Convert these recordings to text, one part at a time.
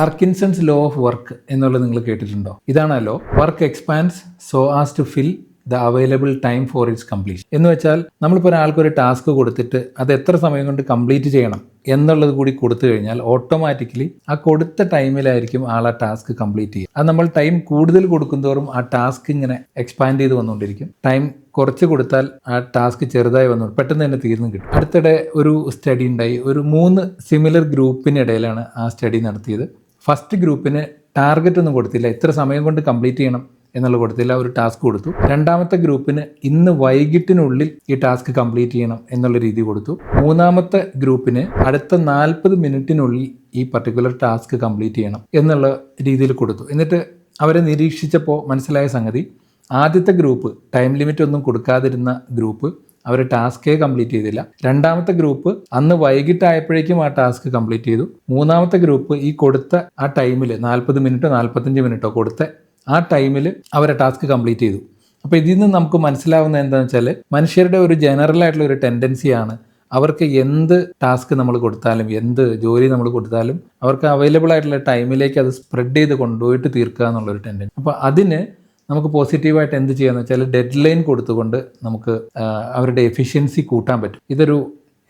Parkinson's law of work എന്നുള്ളത് നിങ്ങൾ കേട്ടിട്ടുണ്ടോ? ഇതാണ് ആ law. Work expands so as to fill the available time for its completion. എന്ന് വെച്ചാൽ നമ്മളിപ്പോൾ ഒരാൾക്ക് ഒരു ടാസ്ക് കൊടുത്തിട്ട് അത് എത്ര സമയം കൊണ്ട് കംപ്ലീറ്റ് ചെയ്യണം എന്നുള്ളത് കൂടി കൊടുത്തു കഴിഞ്ഞാൽ ഓട്ടോമാറ്റിക്കലി ആ കൊടുത്ത ടൈമിലായിരിക്കും ആൾ ആ ടാസ്ക് കംപ്ലീറ്റ് ചെയ്യുക. അത് നമ്മൾ ടൈം കൂടുതൽ കൊടുക്കുന്തോറും ആ ടാസ്ക് ഇങ്ങനെ എക്സ്പാൻഡ് ചെയ്ത് വന്നുകൊണ്ടിരിക്കും. ടൈം കുറച്ച് കൊടുത്താൽ ആ ടാസ്ക് ചെറുതായി വന്നു പെട്ടെന്ന് തന്നെ തീർന്നു കിട്ടും. അടുത്തിടെ ഒരു സ്റ്റഡി ഉണ്ടായി. ഒരു 3 സിമിലർ ഗ്രൂപ്പിനിടയിലാണ് ആ സ്റ്റഡി നടത്തിയത്. ഫസ്റ്റ് ഗ്രൂപ്പിന് ടാർഗറ്റ് ഒന്നും കൊടുത്തില്ല, ഇത്ര സമയം കൊണ്ട് കംപ്ലീറ്റ് ചെയ്യണം എന്നുള്ളത് കൊടുത്തില്ല, ഒരു ടാസ്ക് കൊടുത്തു. രണ്ടാമത്തെ ഗ്രൂപ്പിന് ഇന്ന് വൈകിട്ടിനുള്ളിൽ ഈ ടാസ്ക് കംപ്ലീറ്റ് ചെയ്യണം എന്നുള്ള രീതി കൊടുത്തു. മൂന്നാമത്തെ ഗ്രൂപ്പിന് അടുത്ത 40 മിനിറ്റിനുള്ളിൽ ഈ പർട്ടിക്കുലർ ടാസ്ക് കംപ്ലീറ്റ് ചെയ്യണം എന്നുള്ള രീതിയിൽ കൊടുത്തു. എന്നിട്ട് അവരെ നിരീക്ഷിച്ചപ്പോൾ മനസ്സിലായ സംഗതി, ആദ്യത്തെ ഗ്രൂപ്പ് ടൈം ലിമിറ്റ് ഒന്നും കൊടുക്കാതിരുന്ന ഗ്രൂപ്പ് അവർ ടാസ്കേ കംപ്ലീറ്റ് ചെയ്തില്ല. രണ്ടാമത്തെ ഗ്രൂപ്പ് അന്ന് വൈകിട്ടായപ്പോഴേക്കും ആ ടാസ്ക് കംപ്ലീറ്റ് ചെയ്തു. മൂന്നാമത്തെ ഗ്രൂപ്പ് ഈ കൊടുത്ത ആ ടൈമിൽ 40 മിനിറ്റോ 45 മിനിറ്റോ കൊടുത്ത ആ ടൈമിൽ അവരെ ടാസ്ക് കംപ്ലീറ്റ് ചെയ്തു. അപ്പോൾ ഇതിൽ നിന്ന് നമുക്ക് മനസ്സിലാവുന്നത് എന്താണെന്ന് വെച്ചാൽ, മനുഷ്യരുടെ ഒരു ജനറൽ ആയിട്ടുള്ള ഒരു ടെൻഡൻസിയാണ് അവർക്ക് എന്ത് ടാസ്ക് നമ്മൾ കൊടുത്താലും എന്ത് ജോലി നമ്മൾ കൊടുത്താലും അവർക്ക് അവൈലബിൾ ആയിട്ടുള്ള ടൈമിലേക്ക് അത് സ്പ്രെഡ് ചെയ്ത് കൊണ്ടുപോയിട്ട് തീർക്കുക എന്നുള്ളൊരു ടെൻഡൻസി. അപ്പോൾ അതിന് നമുക്ക് പോസിറ്റീവായിട്ട് എന്ത് ചെയ്യാന്ന് വെച്ചാൽ ഡെഡ് ലൈൻ കൊടുത്തുകൊണ്ട് നമുക്ക് അവരുടെ എഫിഷ്യൻസി കൂട്ടാൻ പറ്റും. ഇതൊരു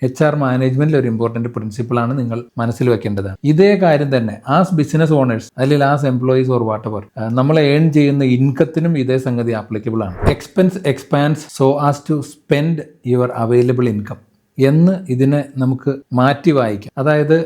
HR മാനേജ്മെന്റിൽ ഒരു ഇമ്പോർട്ടൻറ്റ് പ്രിൻസിപ്പിളാണ്, നിങ്ങൾ മനസ്സിൽ വെക്കേണ്ടതാണ്. ഇതേ കാര്യം തന്നെ ആസ് ബിസിനസ് ഓണേഴ്സ് അല്ലെങ്കിൽ as employees or whatever നമ്മൾ ഏൺ ചെയ്യുന്ന ഇൻകത്തിനും ഇതേ സംഗതി ആപ്ലിക്കബിൾ ആണ്. Expense expands so as to spend your available income എന്ന് ഇതിനെ നമുക്ക് മാറ്റി വായിക്കാം. അതായത്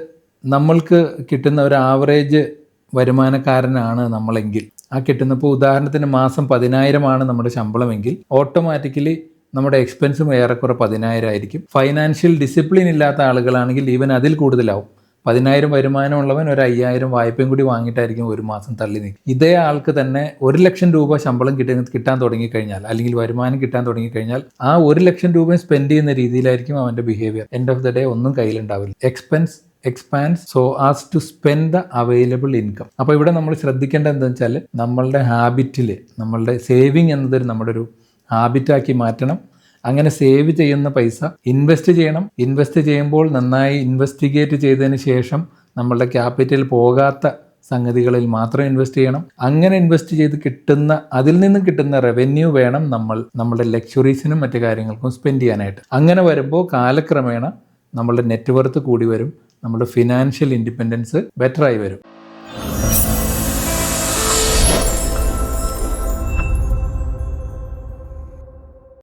നമ്മൾക്ക് കിട്ടുന്ന ഒരു ആവറേജ് വരുമാനക്കാരനാണ് നമ്മളെങ്കിൽ, ആ കിട്ടുന്നപ്പോൾ ഉദാഹരണത്തിന് മാസം 10,000 നമ്മുടെ ശമ്പളമെങ്കിൽ ഓട്ടോമാറ്റിക്കലി നമ്മുടെ എക്സ്പെൻസും ഏറെക്കുറെ 10,000 ആയിരിക്കും. ഫൈനാൻഷ്യൽ ഡിസിപ്ലിൻ ഇല്ലാത്ത ആളുകളാണെങ്കിൽ ഈവൻ അതിൽ കൂടുതലാവും. 10,000 വരുമാനമുള്ളവൻ ഒരു 5,000 വായ്പയും കൂടി വാങ്ങിയിട്ടായിരിക്കും ഒരു മാസം തള്ളി നീക്കും. ഇതേ ആൾക്ക് തന്നെ 1,00,000 രൂപ ശമ്പളം കിട്ടാൻ തുടങ്ങിക്കഴിഞ്ഞാൽ അല്ലെങ്കിൽ വരുമാനം കിട്ടാൻ തുടങ്ങിക്കഴിഞ്ഞാൽ ആ 1,00,000 രൂപയും സ്പെൻഡ് ചെയ്യുന്ന രീതിയിലായിരിക്കും അവൻ്റെ behaviour. End of the day ഒന്നും കയ്യിലുണ്ടാവില്ല. Expense expand so as to spend the available income. അപ്പോൾ ഇവിടെ നമ്മൾ ശ്രദ്ധിക്കേണ്ടത് എന്താണെന്ന് വെച്ചാൽ, നമ്മളുടെ ഹാബിറ്റിൽ നമ്മളുടെ സേവിങ് എന്നതൊരു നമ്മുടെ ഒരു ഹാബിറ്റാക്കി മാറ്റണം. അങ്ങനെ സേവ് ചെയ്യുന്ന പൈസ ഇൻവെസ്റ്റ് ചെയ്യണം. ഇൻവെസ്റ്റ് ചെയ്യുമ്പോൾ നന്നായി ഇൻവെസ്റ്റിഗേറ്റ് ചെയ്തതിന് ശേഷം നമ്മളുടെ ക്യാപിറ്റൽ പോകാത്ത സംഗതികളിൽ മാത്രം ഇൻവെസ്റ്റ് ചെയ്യണം. അങ്ങനെ ഇൻവെസ്റ്റ് ചെയ്ത് അതിൽ നിന്ന് കിട്ടുന്ന റവന്യൂ വേണം നമ്മളുടെ ലക്ഷറീസിനും മറ്റു കാര്യങ്ങൾക്കും സ്പെൻഡ് ചെയ്യാനായിട്ട്. അങ്ങനെ വരുമ്പോൾ കാലക്രമേണ നമ്മളുടെ നെറ്റ്വർത്ത് കൂടി വരും, നമ്മുടെ ഫിനാൻഷ്യൽ ഇൻഡിപെൻഡൻസ് ബെറ്ററായി വരും.